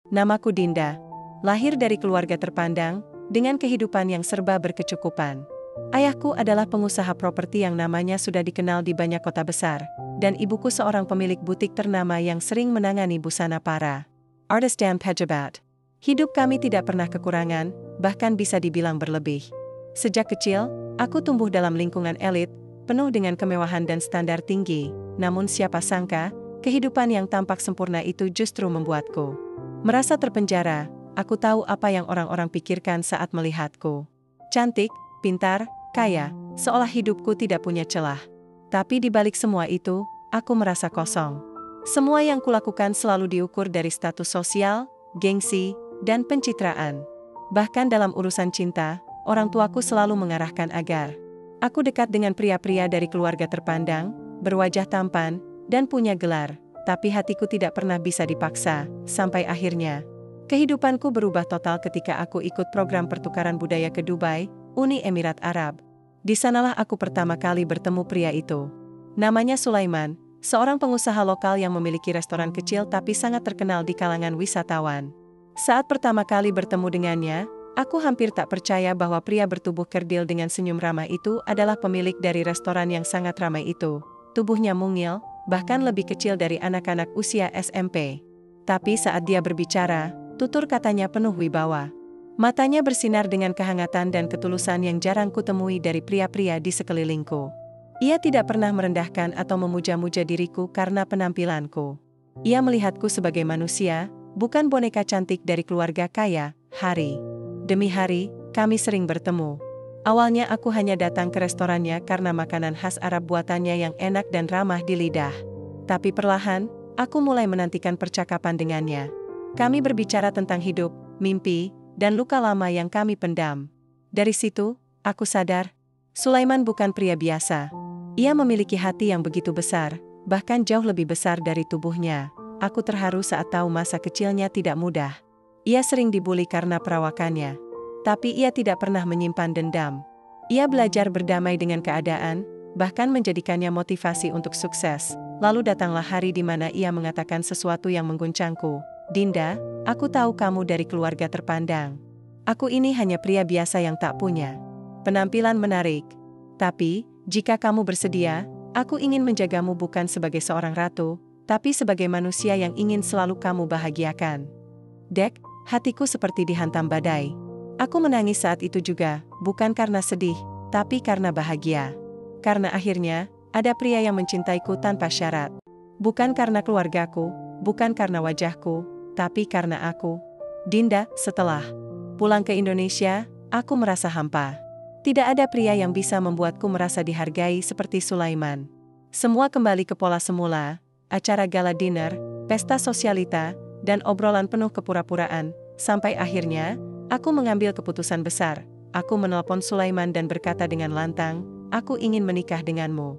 Namaku Dinda. Lahir dari keluarga terpandang, dengan kehidupan yang serba berkecukupan. Ayahku adalah pengusaha properti yang namanya sudah dikenal di banyak kota besar, dan ibuku seorang pemilik butik ternama yang sering menangani busana para artis dan pejabat. Hidup kami tidak pernah kekurangan, bahkan bisa dibilang berlebih. Sejak kecil, aku tumbuh dalam lingkungan elit, penuh dengan kemewahan dan standar tinggi, namun siapa sangka, kehidupan yang tampak sempurna itu justru membuatku merasa terpenjara. Aku tahu apa yang orang-orang pikirkan saat melihatku. Cantik, pintar, kaya, seolah hidupku tidak punya celah. Tapi di balik semua itu, aku merasa kosong. Semua yang kulakukan selalu diukur dari status sosial, gengsi, dan pencitraan. Bahkan dalam urusan cinta, orang tuaku selalu mengarahkan agar aku dekat dengan pria-pria dari keluarga terpandang, berwajah tampan, dan punya gelar. Tapi hatiku tidak pernah bisa dipaksa, sampai akhirnya kehidupanku berubah total ketika aku ikut program pertukaran budaya ke Dubai, Uni Emirat Arab. Di sanalah aku pertama kali bertemu pria itu. Namanya Sulaiman, seorang pengusaha lokal yang memiliki restoran kecil tapi sangat terkenal di kalangan wisatawan. Saat pertama kali bertemu dengannya, aku hampir tak percaya bahwa pria bertubuh kerdil dengan senyum ramah itu adalah pemilik dari restoran yang sangat ramai itu. Tubuhnya mungil, bahkan lebih kecil dari anak-anak usia SMP. Tapi saat dia berbicara, tutur katanya penuh wibawa. Matanya bersinar dengan kehangatan dan ketulusan yang jarang kutemui dari pria-pria di sekelilingku. Ia tidak pernah merendahkan atau memuja-muja diriku karena penampilanku. Ia melihatku sebagai manusia, bukan boneka cantik dari keluarga kaya. Hari demi hari, kami sering bertemu. Awalnya aku hanya datang ke restorannya karena makanan khas Arab buatannya yang enak dan ramah di lidah. Tapi perlahan, aku mulai menantikan percakapan dengannya. Kami berbicara tentang hidup, mimpi, dan luka lama yang kami pendam. Dari situ, aku sadar, Sulaiman bukan pria biasa. Ia memiliki hati yang begitu besar, bahkan jauh lebih besar dari tubuhnya. Aku terharu saat tahu masa kecilnya tidak mudah. Ia sering dibuli karena perawakannya. Tapi ia tidak pernah menyimpan dendam. Ia belajar berdamai dengan keadaan, bahkan menjadikannya motivasi untuk sukses. Lalu datanglah hari di mana ia mengatakan sesuatu yang mengguncangku. Dinda, aku tahu kamu dari keluarga terpandang. Aku ini hanya pria biasa yang tak punya penampilan menarik. Tapi, jika kamu bersedia, aku ingin menjagamu bukan sebagai seorang ratu, tapi sebagai manusia yang ingin selalu kamu bahagiakan. Dek, hatiku seperti dihantam badai. Aku menangis saat itu juga, bukan karena sedih, tapi karena bahagia. Karena akhirnya, ada pria yang mencintaiku tanpa syarat. Bukan karena keluargaku, bukan karena wajahku, tapi karena aku. Dinda, setelah pulang ke Indonesia, aku merasa hampa. Tidak ada pria yang bisa membuatku merasa dihargai seperti Sulaiman. Semua kembali ke pola semula, acara gala dinner, pesta sosialita, dan obrolan penuh kepura-puraan, sampai akhirnya, aku mengambil keputusan besar. Aku menelpon Sulaiman dan berkata dengan lantang, aku ingin menikah denganmu.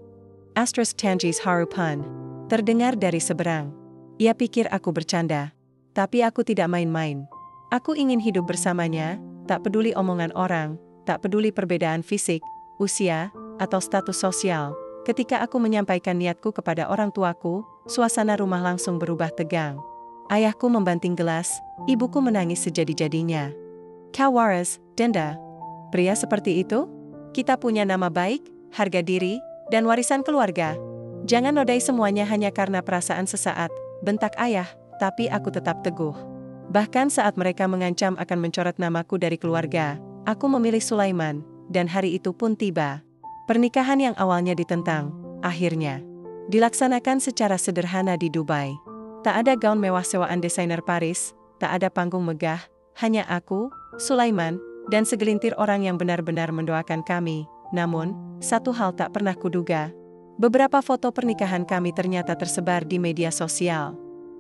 Astros Tangis Harupan. Terdengar dari seberang. Ia pikir aku bercanda. Tapi aku tidak main-main. Aku ingin hidup bersamanya, tak peduli omongan orang, tak peduli perbedaan fisik, usia, atau status sosial. Ketika aku menyampaikan niatku kepada orang tuaku, suasana rumah langsung berubah tegang. Ayahku membanting gelas, ibuku menangis sejadi-jadinya. Kau waras, Dinda. Pria seperti itu? Kita punya nama baik, harga diri, dan warisan keluarga. Jangan nodai semuanya hanya karena perasaan sesaat, bentak ayah, tapi aku tetap teguh. Bahkan saat mereka mengancam akan mencoret namaku dari keluarga, aku memilih Sulaiman, dan hari itu pun tiba. Pernikahan yang awalnya ditentang, akhirnya dilaksanakan secara sederhana di Dubai. Tak ada gaun mewah sewaan desainer Paris, tak ada panggung megah, hanya aku, Sulaiman, dan segelintir orang yang benar-benar mendoakan kami. Namun, satu hal tak pernah kuduga. Beberapa foto pernikahan kami ternyata tersebar di media sosial.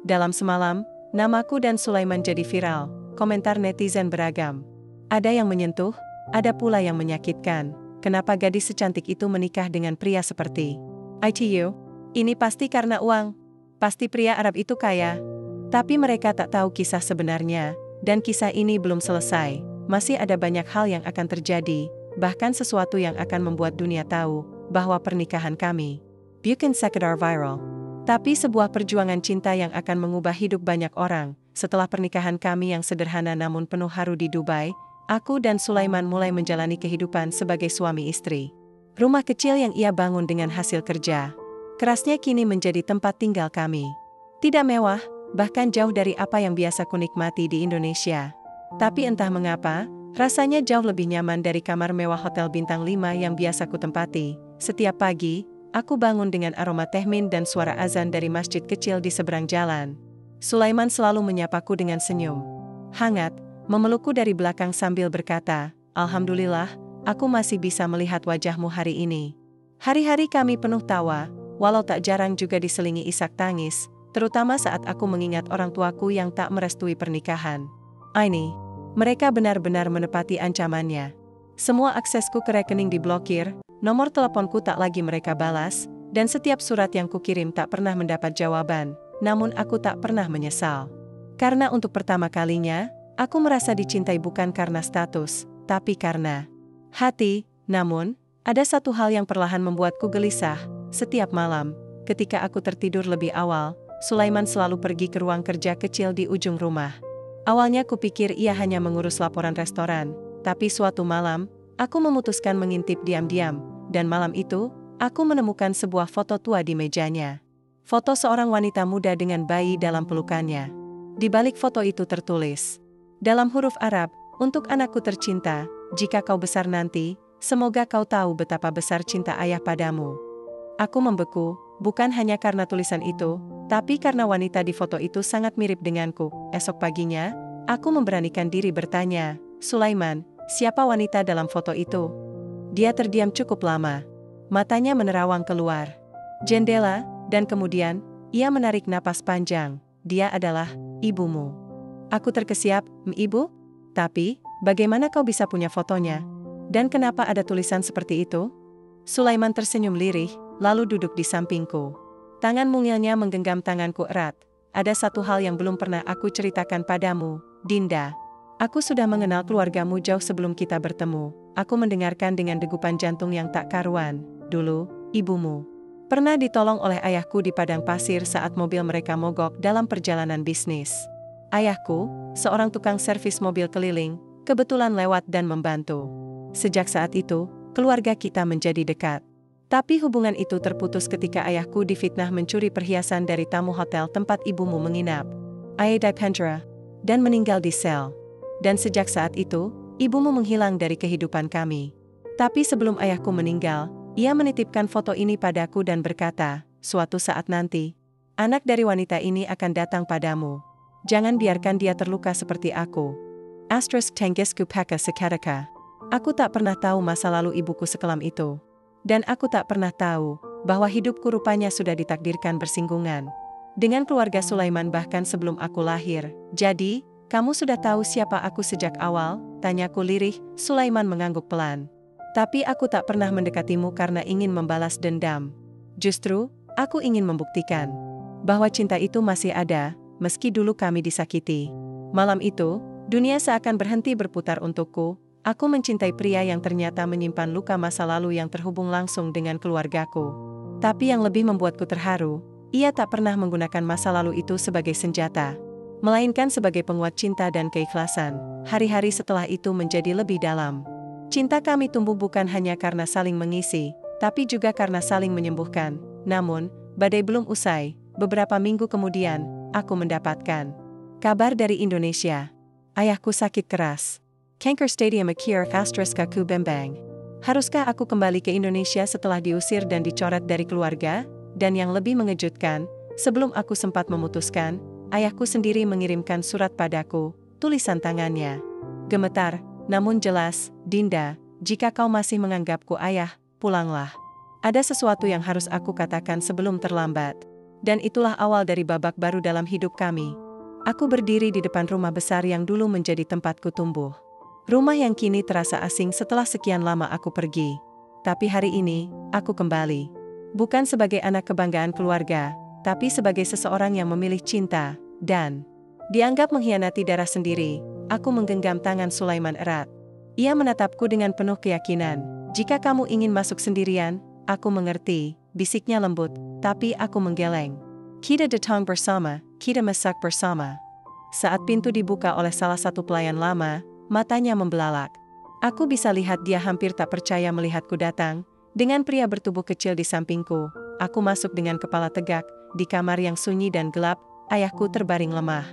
Dalam semalam, namaku dan Sulaiman jadi viral, komentar netizen beragam. Ada yang menyentuh, ada pula yang menyakitkan. Kenapa gadis secantik itu menikah dengan pria seperti ITU? Ini pasti karena uang. Pasti pria Arab itu kaya. Tapi mereka tak tahu kisah sebenarnya, dan kisah ini belum selesai. Masih ada banyak hal yang akan terjadi, bahkan sesuatu yang akan membuat dunia tahu bahwa pernikahan kami bukan sekedar viral, tapi sebuah perjuangan cinta yang akan mengubah hidup banyak orang. setelah pernikahan kami yang sederhana namun penuh haru di Dubai, aku dan Sulaiman mulai menjalani kehidupan sebagai suami istri. Rumah kecil yang ia bangun dengan hasil kerja kerasnya kini menjadi tempat tinggal kami. Tidak mewah, bahkan jauh dari apa yang biasa kunikmati di Indonesia. Tapi entah mengapa, rasanya jauh lebih nyaman dari kamar mewah hotel bintang 5 yang biasa kutempati. Setiap pagi, aku bangun dengan aroma teh mint dan suara azan dari masjid kecil di seberang jalan. Sulaiman selalu menyapaku dengan senyum hangat, memelukku dari belakang sambil berkata, "Alhamdulillah, aku masih bisa melihat wajahmu hari ini." Hari-hari kami penuh tawa, walau tak jarang juga diselingi isak tangis, terutama saat aku mengingat orang tuaku yang tak merestui pernikahan. Ini, mereka benar-benar menepati ancamannya. Semua aksesku ke rekening diblokir, nomor teleponku tak lagi mereka balas, dan setiap surat yang kukirim tak pernah mendapat jawaban, namun aku tak pernah menyesal. Karena untuk pertama kalinya, aku merasa dicintai bukan karena status, tapi karena hati. Namun, ada satu hal yang perlahan membuatku gelisah. Setiap malam, ketika aku tertidur lebih awal, Sulaiman selalu pergi ke ruang kerja kecil di ujung rumah. Awalnya kupikir ia hanya mengurus laporan restoran, tapi suatu malam, aku memutuskan mengintip diam-diam, dan malam itu, aku menemukan sebuah foto tua di mejanya. Foto seorang wanita muda dengan bayi dalam pelukannya. Di balik foto itu tertulis, dalam huruf Arab, "Untuk anakku tercinta, jika kau besar nanti, semoga kau tahu betapa besar cinta ayah padamu." Aku membeku, bukan hanya karena tulisan itu, tapi karena wanita di foto itu sangat mirip denganku. Esok paginya, aku memberanikan diri bertanya, "Sulaiman, siapa wanita dalam foto itu?" Dia terdiam cukup lama. Matanya menerawang keluar jendela, dan kemudian, ia menarik napas panjang. "Dia adalah ibumu." Aku terkesiap, "Ibu? Tapi, bagaimana kau bisa punya fotonya? Dan kenapa ada tulisan seperti itu?" Sulaiman tersenyum lirih, lalu duduk di sampingku. Tangan mungilnya menggenggam tanganku erat. "Ada satu hal yang belum pernah aku ceritakan padamu, Dinda. Aku sudah mengenal keluargamu jauh sebelum kita bertemu." Aku mendengarkan dengan degupan jantung yang tak karuan. "Dulu, ibumu pernah ditolong oleh ayahku di padang pasir saat mobil mereka mogok dalam perjalanan bisnis. Ayahku, seorang tukang servis mobil keliling, kebetulan lewat dan membantu. Sejak saat itu, keluarga kita menjadi dekat. Tapi hubungan itu terputus ketika ayahku difitnah mencuri perhiasan dari tamu hotel tempat ibumu menginap, Ayah Dipendra, dan meninggal di sel. Dan sejak saat itu, ibumu menghilang dari kehidupan kami. Tapi sebelum ayahku meninggal, ia menitipkan foto ini padaku dan berkata, suatu saat nanti, anak dari wanita ini akan datang padamu. Jangan biarkan dia terluka seperti aku. Tengisku Peka Sekataka. Aku tak pernah tahu masa lalu ibuku sekelam itu. Dan aku tak pernah tahu bahwa hidupku rupanya sudah ditakdirkan bersinggungan dengan keluarga Sulaiman bahkan sebelum aku lahir. Jadi, kamu sudah tahu siapa aku sejak awal? Tanyaku lirih. Sulaiman mengangguk pelan. Tapi aku tak pernah mendekatimu karena ingin membalas dendam. Justru, aku ingin membuktikan bahwa cinta itu masih ada, meski dulu kami disakiti. Malam itu, dunia seakan berhenti berputar untukku. Aku mencintai pria yang ternyata menyimpan luka masa lalu yang terhubung langsung dengan keluargaku. Tapi yang lebih membuatku terharu, ia tak pernah menggunakan masa lalu itu sebagai senjata, melainkan sebagai penguat cinta dan keikhlasan. Hari-hari setelah itu menjadi lebih dalam. Cinta kami tumbuh bukan hanya karena saling mengisi, tapi juga karena saling menyembuhkan. Namun, badai belum usai. Beberapa minggu kemudian, aku mendapatkan kabar dari Indonesia. Ayahku sakit keras. Kanker stadium akhir *kaku bembang. Haruskah aku kembali ke Indonesia setelah diusir dan dicoret dari keluarga? Dan yang lebih mengejutkan, sebelum aku sempat memutuskan, ayahku sendiri mengirimkan surat padaku, tulisan tangannya gemetar, namun jelas, Dinda, jika kau masih menganggapku ayah, pulanglah. Ada sesuatu yang harus aku katakan sebelum terlambat. Dan itulah awal dari babak baru dalam hidup kami. Aku berdiri di depan rumah besar yang dulu menjadi tempatku tumbuh. Rumah yang kini terasa asing setelah sekian lama aku pergi. Tapi hari ini, aku kembali. Bukan sebagai anak kebanggaan keluarga, tapi sebagai seseorang yang memilih cinta, dan dianggap mengkhianati darah sendiri. Aku menggenggam tangan Sulaiman erat. Ia menatapku dengan penuh keyakinan. Jika kamu ingin masuk sendirian, aku mengerti, bisiknya lembut, tapi aku menggeleng. Kita datang bersama, kita masak bersama. Saat pintu dibuka oleh salah satu pelayan lama, matanya membelalak. Aku bisa lihat dia hampir tak percaya melihatku datang, dengan pria bertubuh kecil di sampingku. Aku masuk dengan kepala tegak, di kamar yang sunyi dan gelap, ayahku terbaring lemah.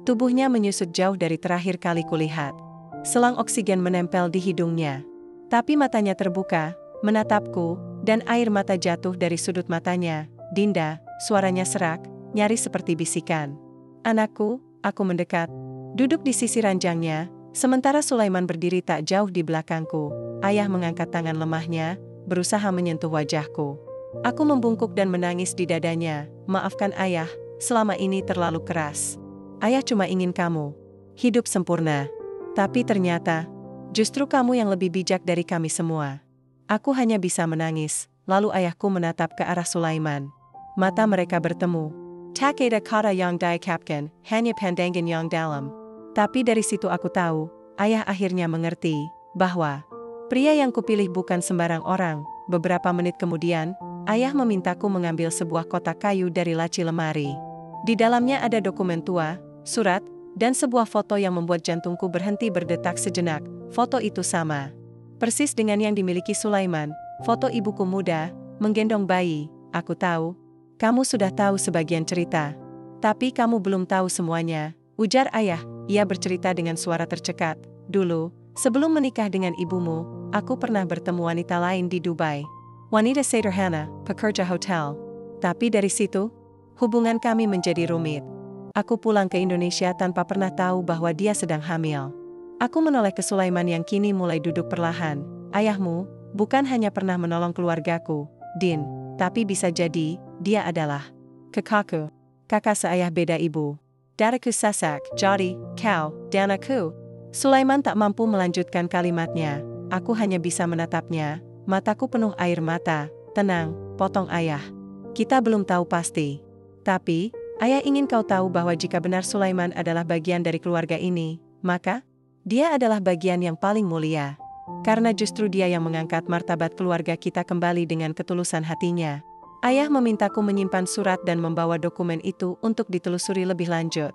Tubuhnya menyusut jauh dari terakhir kali kulihat. Selang oksigen menempel di hidungnya. Tapi matanya terbuka, menatapku, dan air mata jatuh dari sudut matanya. Dinda, suaranya serak, nyaris seperti bisikan. Anakku, aku mendekat. Duduk di sisi ranjangnya, sementara Sulaiman berdiri tak jauh di belakangku. Ayah mengangkat tangan lemahnya, berusaha menyentuh wajahku. Aku membungkuk dan menangis di dadanya. Maafkan ayah, selama ini terlalu keras. Ayah cuma ingin kamu hidup sempurna. Tapi ternyata, justru kamu yang lebih bijak dari kami semua. Aku hanya bisa menangis, lalu ayahku menatap ke arah Sulaiman. Mata mereka bertemu. Tak ada kata yang diucapkan, hanya pandangan yang dalam. Tapi dari situ aku tahu, ayah akhirnya mengerti, bahwa pria yang kupilih bukan sembarang orang. Beberapa menit kemudian, ayah memintaku mengambil sebuah kotak kayu dari laci lemari. Di dalamnya ada dokumen tua, surat, dan sebuah foto yang membuat jantungku berhenti berdetak sejenak. Foto itu sama persis dengan yang dimiliki Sulaiman, foto ibuku muda, menggendong bayi. Aku tahu, kamu sudah tahu sebagian cerita. Tapi kamu belum tahu semuanya, ujar ayah. Ia bercerita dengan suara tercekat. Dulu, sebelum menikah dengan ibumu, aku pernah bertemu wanita lain di Dubai. Wanita sederhana, pekerja hotel. Tapi dari situ, hubungan kami menjadi rumit. Aku pulang ke Indonesia tanpa pernah tahu bahwa dia sedang hamil. Aku menoleh ke Sulaiman yang kini mulai duduk perlahan. Ayahmu, bukan hanya pernah menolong keluargaku, Din, tapi bisa jadi, dia adalah kakakku. Kakak seayah beda ibu. Daraku sasak, jadi, kau, dan aku. Sulaiman tak mampu melanjutkan kalimatnya. Aku hanya bisa menatapnya, mataku penuh air mata. Tenang, potong ayah. Kita belum tahu pasti. Tapi, ayah ingin kau tahu bahwa jika benar Sulaiman adalah bagian dari keluarga ini, maka dia adalah bagian yang paling mulia. Karena justru dia yang mengangkat martabat keluarga kita kembali dengan ketulusan hatinya. Ayah memintaku menyimpan surat dan membawa dokumen itu untuk ditelusuri lebih lanjut.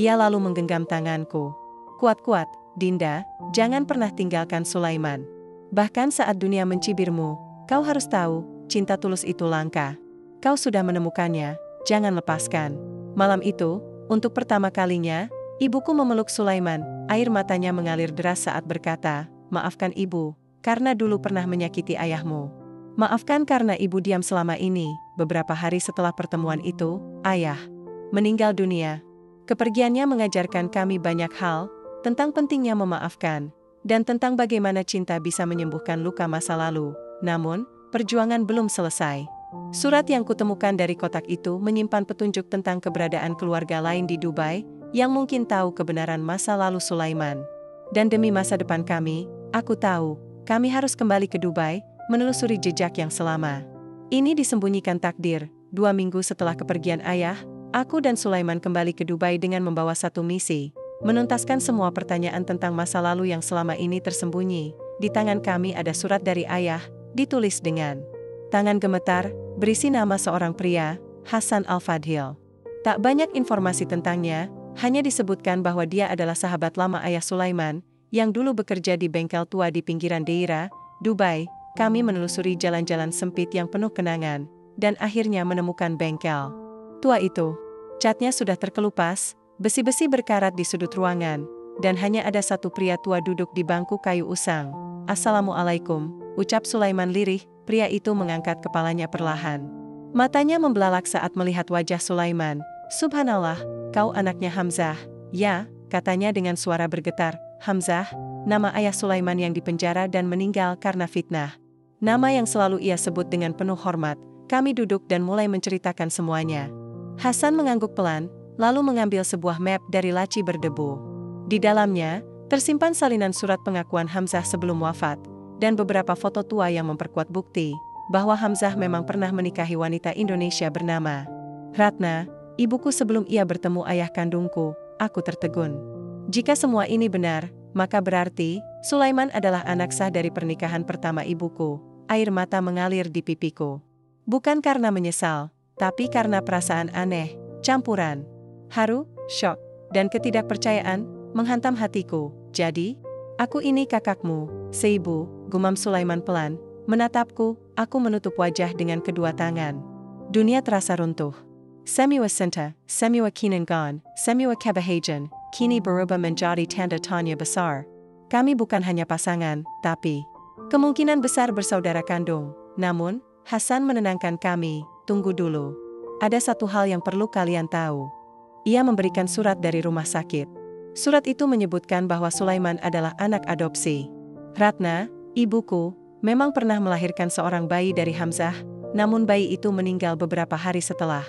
Ia lalu menggenggam tanganku. Kuat-kuat, Dinda, jangan pernah tinggalkan Sulaiman. Bahkan saat dunia mencibirmu, kau harus tahu, cinta tulus itu langka. Kau sudah menemukannya, jangan lepaskan. Malam itu, untuk pertama kalinya, ibuku memeluk Sulaiman. Air matanya mengalir deras saat berkata, maafkan ibu, karena dulu pernah menyakiti ayahmu. Maafkan karena ibu diam selama ini. Beberapa hari setelah pertemuan itu, ayah meninggal dunia. Kepergiannya mengajarkan kami banyak hal, tentang pentingnya memaafkan, dan tentang bagaimana cinta bisa menyembuhkan luka masa lalu. Namun, perjuangan belum selesai. Surat yang kutemukan dari kotak itu menyimpan petunjuk tentang keberadaan keluarga lain di Dubai, yang mungkin tahu kebenaran masa lalu Sulaiman. Dan demi masa depan kami, aku tahu, kami harus kembali ke Dubai, menelusuri jejak yang selama ini disembunyikan takdir. 2 minggu setelah kepergian ayah, aku dan Sulaiman kembali ke Dubai dengan membawa satu misi, menuntaskan semua pertanyaan tentang masa lalu yang selama ini tersembunyi. Di tangan kami ada surat dari ayah, ditulis dengan tangan gemetar, berisi nama seorang pria, Hasan Al-Fadhil. Tak banyak informasi tentangnya, hanya disebutkan bahwa dia adalah sahabat lama ayah Sulaiman, yang dulu bekerja di bengkel tua di pinggiran Deira, Dubai. Kami menelusuri jalan-jalan sempit yang penuh kenangan, dan akhirnya menemukan bengkel tua itu. Catnya sudah terkelupas, besi-besi berkarat di sudut ruangan, dan hanya ada satu pria tua duduk di bangku kayu usang. Assalamualaikum, ucap Sulaiman lirih. Pria itu mengangkat kepalanya perlahan. Matanya membelalak saat melihat wajah Sulaiman. Subhanallah, kau anaknya Hamzah. Ya, katanya dengan suara bergetar. Hamzah, nama ayah Sulaiman yang dipenjara dan meninggal karena fitnah. Nama yang selalu ia sebut dengan penuh hormat. Kami duduk dan mulai menceritakan semuanya. Hasan mengangguk pelan, lalu mengambil sebuah map dari laci berdebu. Di dalamnya, tersimpan salinan surat pengakuan Hamzah sebelum wafat, dan beberapa foto tua yang memperkuat bukti bahwa Hamzah memang pernah menikahi wanita Indonesia bernama Ratna, ibuku sebelum ia bertemu ayah kandungku. Aku tertegun. Jika semua ini benar, maka berarti Sulaiman adalah anak sah dari pernikahan pertama ibuku. Air mata mengalir di pipiku. Bukan karena menyesal, tapi karena perasaan aneh, campuran haru, syok, dan ketidakpercayaan menghantam hatiku. Jadi, aku ini kakakmu, seibu, gumam Sulaiman pelan, menatapku. Aku menutup wajah dengan kedua tangan. Dunia terasa runtuh. Semua cinta, semua kenangan, semua kebahagiaan, kini berubah menjadi tanda tanya besar. Kami bukan hanya pasangan, tapi kemungkinan besar bersaudara kandung. Namun, Hasan menenangkan kami, tunggu dulu. Ada satu hal yang perlu kalian tahu. Ia memberikan surat dari rumah sakit. Surat itu menyebutkan bahwa Sulaiman adalah anak adopsi. Ratna, ibuku, memang pernah melahirkan seorang bayi dari Hamzah, namun bayi itu meninggal beberapa hari setelah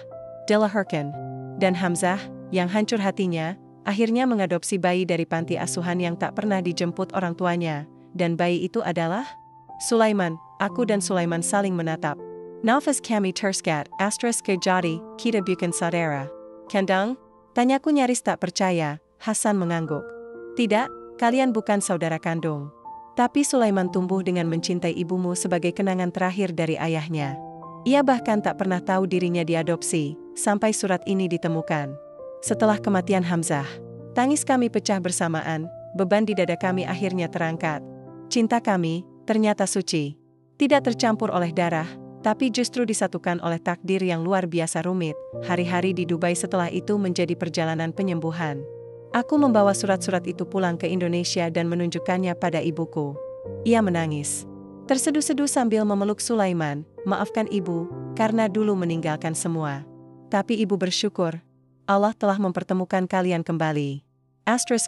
dilahirkan. Dan Hamzah, yang hancur hatinya, akhirnya mengadopsi bayi dari panti asuhan yang tak pernah dijemput orang tuanya. Dan bayi itu adalah Sulaiman. Aku dan Sulaiman saling menatap. Nafas kami terskat, kejadi, kita bukan saudara. Kandang? Tanyaku nyaris tak percaya. Hasan mengangguk. Tidak, kalian bukan saudara kandung. Tapi Sulaiman tumbuh dengan mencintai ibumu sebagai kenangan terakhir dari ayahnya. Ia bahkan tak pernah tahu dirinya diadopsi, sampai surat ini ditemukan. Setelah kematian Hamzah, tangis kami pecah bersamaan, beban di dada kami akhirnya terangkat. Cinta kami, ternyata suci. Tidak tercampur oleh darah, tapi justru disatukan oleh takdir yang luar biasa rumit. Hari-hari di Dubai setelah itu menjadi perjalanan penyembuhan. Aku membawa surat-surat itu pulang ke Indonesia dan menunjukkannya pada ibuku. Ia menangis. Terseduh-seduh sambil memeluk Sulaiman, maafkan ibu, karena dulu meninggalkan semua. Tapi ibu bersyukur, Allah telah mempertemukan kalian kembali.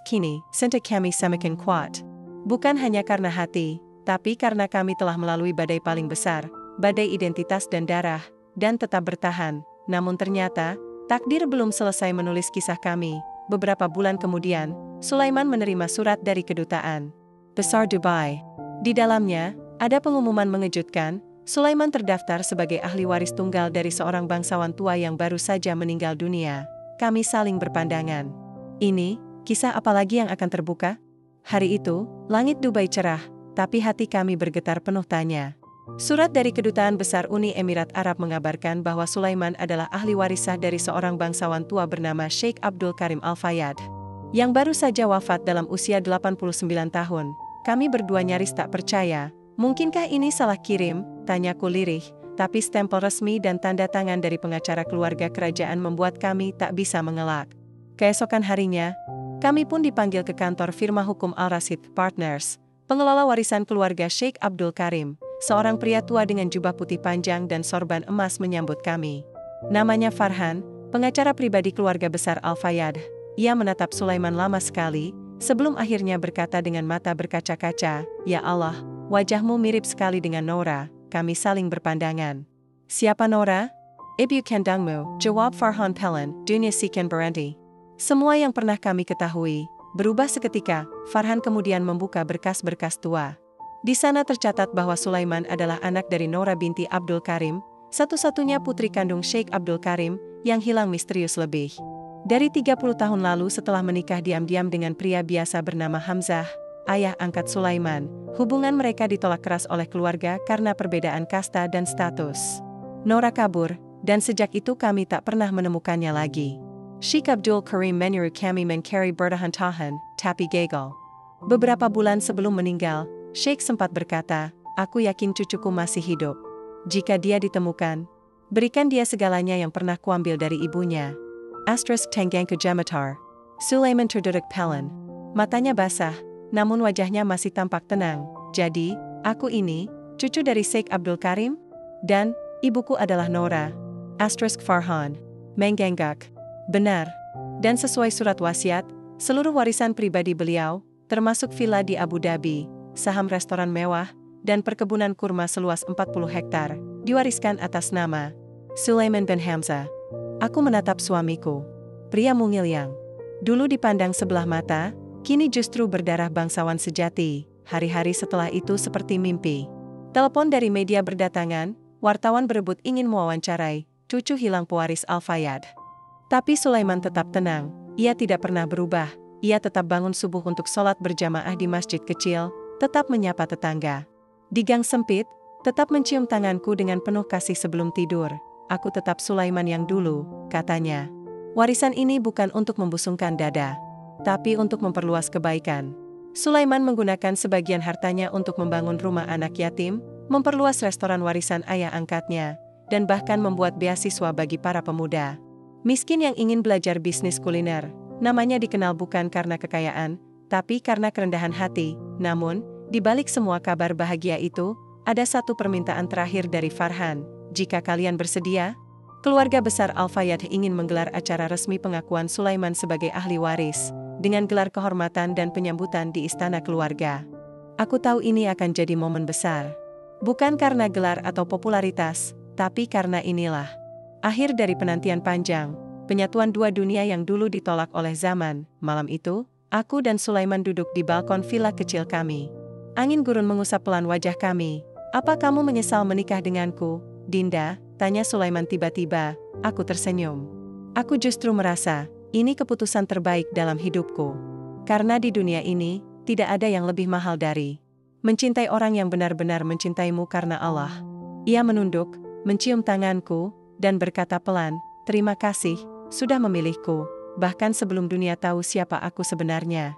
Kini, cinta kami semakin kuat. Bukan hanya karena hati, tapi karena kami telah melalui badai paling besar, badai identitas dan darah, dan tetap bertahan. Namun ternyata, takdir belum selesai menulis kisah kami. Beberapa bulan kemudian, Sulaiman menerima surat dari kedutaan besar Dubai. Di dalamnya, ada pengumuman mengejutkan, Sulaiman terdaftar sebagai ahli waris tunggal dari seorang bangsawan tua yang baru saja meninggal dunia. Kami saling berpandangan. Ini, kisah apa lagi yang akan terbuka? Hari itu, langit Dubai cerah, tapi hati kami bergetar penuh tanya. Surat dari Kedutaan Besar Uni Emirat Arab mengabarkan bahwa Sulaiman adalah ahli waris sah dari seorang bangsawan tua bernama Sheikh Abdul Karim Al-Fayyad, yang baru saja wafat dalam usia 89 tahun. Kami berdua nyaris tak percaya. Mungkinkah ini salah kirim? Tanyaku lirih, tapi stempel resmi dan tanda tangan dari pengacara keluarga kerajaan membuat kami tak bisa mengelak. Keesokan harinya, kami pun dipanggil ke kantor firma hukum Al-Rasid Partners, pengelola warisan keluarga Sheikh Abdul Karim. Seorang pria tua dengan jubah putih panjang dan sorban emas menyambut kami. Namanya Farhan, pengacara pribadi keluarga besar Al-Fayyad. Ia menatap Sulaiman lama sekali, sebelum akhirnya berkata dengan mata berkaca-kaca, "Ya Allah, wajahmu mirip sekali dengan Nora." Kami saling berpandangan. "Siapa Nora?" "Ibu kandangmu," jawab Farhan pelan, "dunia sekian berhenti." Semua yang pernah kami ketahui berubah seketika. Farhan kemudian membuka berkas-berkas tua. Di sana tercatat bahwa Sulaiman adalah anak dari Nora binti Abdul Karim, satu-satunya putri kandung Sheikh Abdul Karim, yang hilang misterius lebih dari 30 tahun lalu setelah menikah diam-diam dengan pria biasa bernama Hamzah, ayah angkat Sulaiman. Hubungan mereka ditolak keras oleh keluarga karena perbedaan kasta dan status. Nora kabur, dan sejak itu kami tak pernah menemukannya lagi. Sheikh Abdul Karim menyuruh kami mencari bertahan-tahan, tapi gagal. Beberapa bulan sebelum meninggal, Sheikh sempat berkata, "Aku yakin cucuku masih hidup. Jika dia ditemukan, berikan dia segalanya yang pernah kuambil dari ibunya." Tenggang ke Jamatar. Sulaiman terduduk pelan. Matanya basah, namun wajahnya masih tampak tenang. "Jadi, aku ini, cucu dari Sheikh Abdul Karim? Dan, ibuku adalah Nora." Farhan mengangguk. "Benar. Dan sesuai surat wasiat, seluruh warisan pribadi beliau, termasuk villa di Abu Dhabi, saham restoran mewah, dan perkebunan kurma seluas 40 hektar, diwariskan atas nama Sulaiman bin Hamzah." Aku menatap suamiku. Pria mungil yang dulu dipandang sebelah mata, kini justru berdarah bangsawan sejati. Hari-hari setelah itu seperti mimpi. Telepon dari media berdatangan, wartawan berebut ingin mewawancarai cucu hilang pewaris Al-Fayyad. Tapi Sulaiman tetap tenang, ia tidak pernah berubah. Ia tetap bangun subuh untuk sholat berjamaah di masjid kecil, tetap menyapa tetangga di gang sempit, tetap mencium tanganku dengan penuh kasih sebelum tidur. "Aku tetap Sulaiman yang dulu," katanya. Warisan ini bukan untuk membusungkan dada, tapi untuk memperluas kebaikan. Sulaiman menggunakan sebagian hartanya untuk membangun rumah anak yatim, memperluas restoran warisan ayah angkatnya, dan bahkan membuat beasiswa bagi para pemuda miskin yang ingin belajar bisnis kuliner. Namanya dikenal bukan karena kekayaan, tapi karena kerendahan hati. Namun, di balik semua kabar bahagia itu, ada satu permintaan terakhir dari Farhan. Jika kalian bersedia, keluarga besar Al-Fayyad ingin menggelar acara resmi pengakuan Sulaiman sebagai ahli waris, dengan gelar kehormatan dan penyambutan di istana keluarga. Aku tahu ini akan jadi momen besar. Bukan karena gelar atau popularitas, tapi karena inilah akhir dari penantian panjang, penyatuan dua dunia yang dulu ditolak oleh zaman. Malam itu, aku dan Sulaiman duduk di balkon villa kecil kami. Angin gurun mengusap pelan wajah kami. "Apa kamu menyesal menikah denganku, Dinda?" tanya Sulaiman tiba-tiba. Aku tersenyum. Aku justru merasa, ini keputusan terbaik dalam hidupku. Karena di dunia ini, tidak ada yang lebih mahal dari mencintai orang yang benar-benar mencintaimu karena Allah. Ia menunduk, mencium tanganku, dan berkata pelan, "Terima kasih, sudah memilihku, bahkan sebelum dunia tahu siapa aku sebenarnya."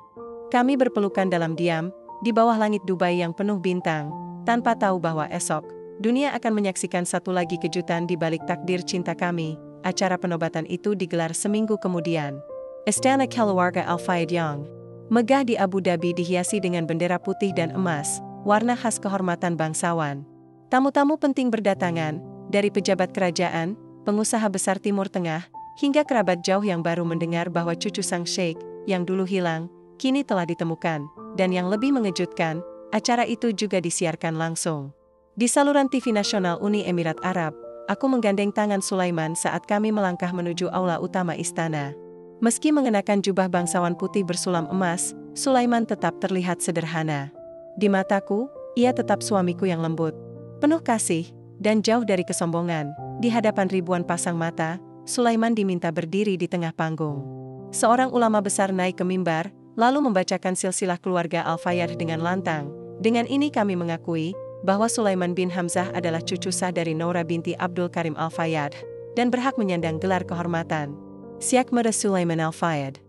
Kami berpelukan dalam diam, di bawah langit Dubai yang penuh bintang, tanpa tahu bahwa esok, dunia akan menyaksikan satu lagi kejutan di balik takdir cinta kami. Acara penobatan itu digelar seminggu kemudian. Istana Keluarga Al-Fayyad yang megah di Abu Dhabi dihiasi dengan bendera putih dan emas, warna khas kehormatan bangsawan. Tamu-tamu penting berdatangan, dari pejabat kerajaan, pengusaha besar Timur Tengah, hingga kerabat jauh yang baru mendengar bahwa cucu sang sheikh, yang dulu hilang, kini telah ditemukan. Dan yang lebih mengejutkan, acara itu juga disiarkan langsung di saluran TV nasional Uni Emirat Arab. Aku menggandeng tangan Sulaiman saat kami melangkah menuju aula utama istana. Meski mengenakan jubah bangsawan putih bersulam emas, Sulaiman tetap terlihat sederhana. Di mataku, ia tetap suamiku yang lembut, penuh kasih, dan jauh dari kesombongan. Di hadapan ribuan pasang mata, Sulaiman diminta berdiri di tengah panggung. Seorang ulama besar naik ke mimbar, lalu membacakan silsilah keluarga Al-Fayyad dengan lantang. Dengan ini kami mengakui bahwa Sulaiman bin Hamzah adalah cucu sah dari Noura binti Abdul Karim Al-Fayyad, dan berhak menyandang gelar kehormatan Syeikh Mada Sulaiman Al-Fayyad.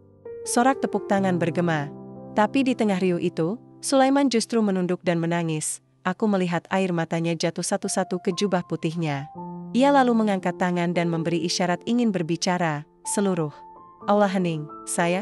Sorak tepuk tangan bergema. Tapi di tengah riuh itu, Sulaiman justru menunduk dan menangis. Aku melihat air matanya jatuh satu-satu ke jubah putihnya. Ia lalu mengangkat tangan dan memberi isyarat ingin berbicara. Seluruh aula hening. Saya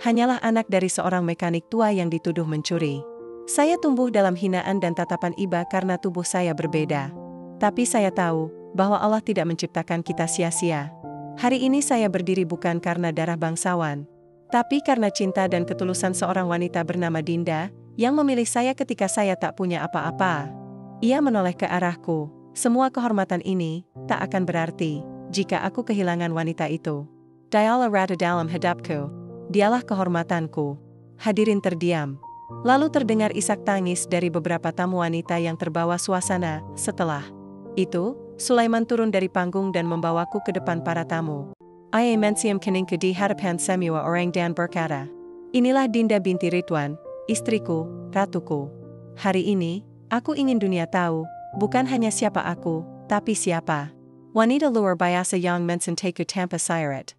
hanyalah anak dari seorang mekanik tua yang dituduh mencuri. Saya tumbuh dalam hinaan dan tatapan iba karena tubuh saya berbeda. Tapi saya tahu bahwa Allah tidak menciptakan kita sia-sia. Hari ini saya berdiri bukan karena darah bangsawan, tapi karena cinta dan ketulusan seorang wanita bernama Dinda, yang memilih saya ketika saya tak punya apa-apa. Ia menoleh ke arahku. Semua kehormatan ini tak akan berarti jika aku kehilangan wanita itu. Dialah rata dalam hidupku. Dialah kehormatanku. Hadirin terdiam. Lalu terdengar isak tangis dari beberapa tamu wanita yang terbawa suasana. Setelah itu, Sulaiman turun dari panggung dan membawaku ke depan para tamu. "Ai mensiam keningku di hadapan semua orang dan berkata, inilah Dinda binti Ridwan, istriku, ratuku. Hari ini, aku ingin dunia tahu, bukan hanya siapa aku, tapi siapa wanita luar biasa yang mencintai tanpa syarat."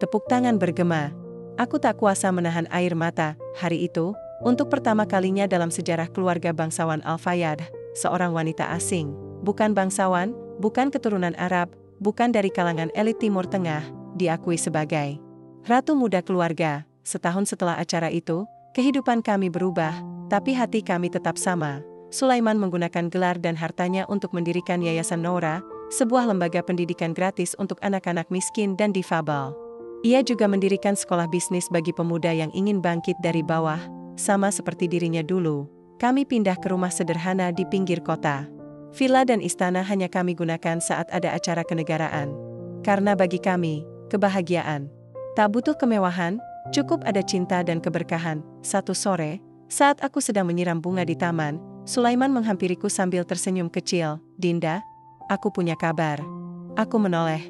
Tepuk tangan bergema. Aku tak kuasa menahan air mata. Hari itu, untuk pertama kalinya dalam sejarah keluarga bangsawan Al-Fayyad, seorang wanita asing, bukan bangsawan, bukan keturunan Arab, bukan dari kalangan elit Timur Tengah, diakui sebagai ratu muda keluarga. Setahun setelah acara itu, kehidupan kami berubah, tapi hati kami tetap sama. Sulaiman menggunakan gelar dan hartanya untuk mendirikan Yayasan Noura, sebuah lembaga pendidikan gratis untuk anak-anak miskin dan difabel. Ia juga mendirikan sekolah bisnis bagi pemuda yang ingin bangkit dari bawah, sama seperti dirinya dulu. Kami pindah ke rumah sederhana di pinggir kota. Villa dan istana hanya kami gunakan saat ada acara kenegaraan. Karena bagi kami, kebahagiaan tak butuh kemewahan, cukup ada cinta dan keberkahan. Satu sore, saat aku sedang menyiram bunga di taman, Sulaiman menghampiriku sambil tersenyum kecil. "Dinda, aku punya kabar." Aku menoleh.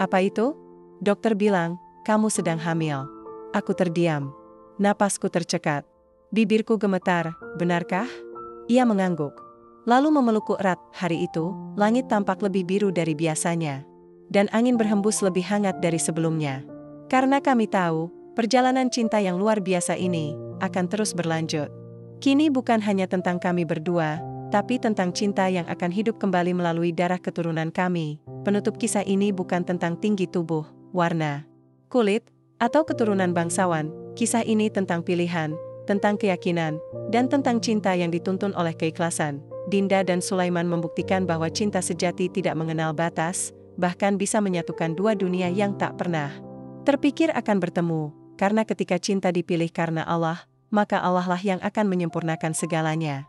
"Apa itu?" "Dokter bilang, kamu sedang hamil." Aku terdiam. Napasku tercekat. Bibirku gemetar. "Benarkah?" Ia mengangguk. Lalu memelukku erat. Hari itu, langit tampak lebih biru dari biasanya. Dan angin berhembus lebih hangat dari sebelumnya. Karena kami tahu, perjalanan cinta yang luar biasa ini akan terus berlanjut. Kini bukan hanya tentang kami berdua, tapi tentang cinta yang akan hidup kembali melalui darah keturunan kami. Penutup kisah ini bukan tentang tinggi tubuh, warna kulit, atau keturunan bangsawan. Kisah ini tentang pilihan, tentang keyakinan, dan tentang cinta yang dituntun oleh keikhlasan. Dinda dan Sulaiman membuktikan bahwa cinta sejati tidak mengenal batas, bahkan bisa menyatukan dua dunia yang tak pernah terpikir akan bertemu. Karena ketika cinta dipilih karena Allah, maka Allah lah yang akan menyempurnakan segalanya.